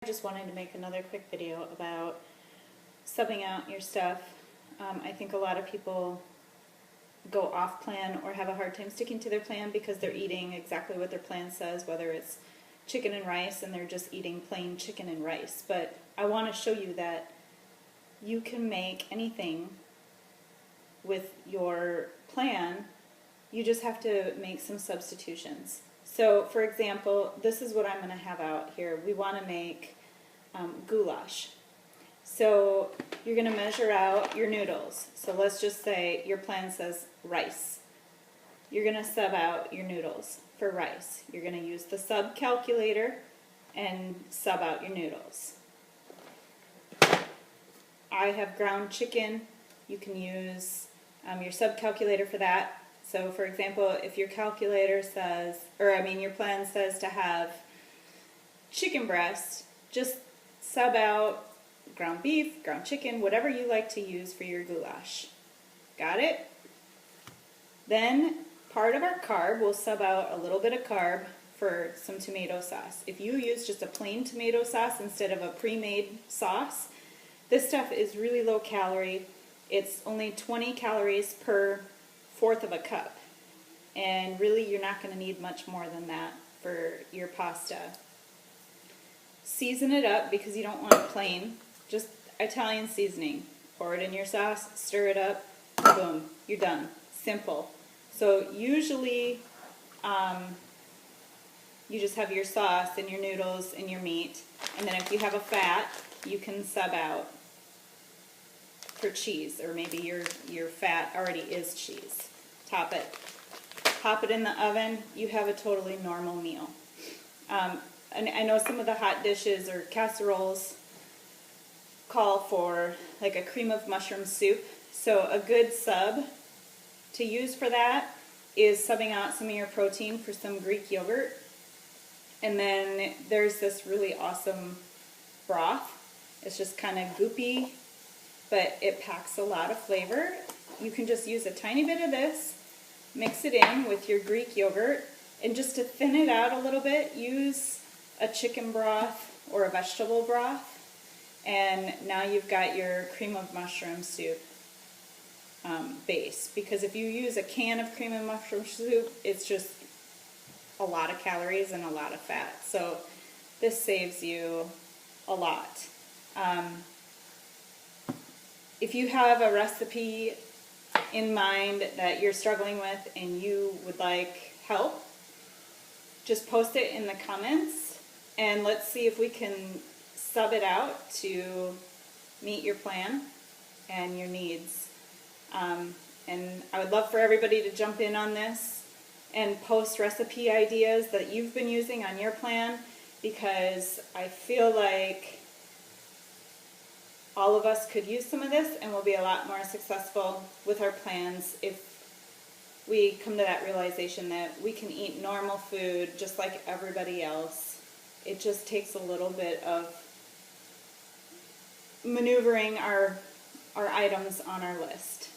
I just wanted to make another quick video about subbing out your stuff. I think a lot of people go off plan or have a hard time sticking to their plan because they're eating exactly what their plan says, whether it's chicken and rice and they're just eating plain chicken and rice. But I want to show you that you can make anything with your plan. You just have to make some substitutions. So for example, this is what I'm going to have out here. We want to make goulash. So you're going to measure out your noodles. So let's just say your plan says rice. You're going to sub out your noodles for rice. You're going to use the sub calculator and sub out your noodles. I have ground chicken. You can use your sub calculator for that. So for example, if your calculator says, your plan says to have chicken breast, just sub out ground beef, ground chicken, whatever you like to use for your goulash. Got it? Then part of our carb, we'll sub out a little bit of carb for some tomato sauce. If you use just a plain tomato sauce instead of a pre-made sauce, this stuff is really low calorie. It's only 20 calories per fourth of a cup. And really you're not going to need much more than that for your pasta. Season it up because you don't want it plain. Just Italian seasoning. Pour it in your sauce, stir it up, boom, you're done. Simple. So usually you just have your sauce and your noodles and your meat, and then if you have a fat, you can sub out for cheese, or maybe your fat already is cheese. Top it. Pop it in the oven, you have a totally normal meal. And I know some of the hot dishes or casseroles call for like a cream of mushroom soup. So a good sub to use for that is subbing out some of your protein for some Greek yogurt. And then there's this really awesome broth. It's just kind of goopy, but it packs a lot of flavor. You can just use a tiny bit of this, mix it in with your Greek yogurt, and just to thin it out a little bit, use a chicken broth or a vegetable broth, and now you've got your cream of mushroom soup base. Because if you use a can of cream of mushroom soup, it's just a lot of calories and a lot of fat. So this saves you a lot. If you have a recipe in mind that you're struggling with and you would like help, just post it in the comments and let's see if we can sub it out to meet your plan and your needs. And I would love for everybody to jump in on this and post recipe ideas that you've been using on your plan, because I feel like all of us could use some of this and we'll be a lot more successful with our plans if we come to that realization that we can eat normal food just like everybody else. It just takes a little bit of maneuvering our items on our list.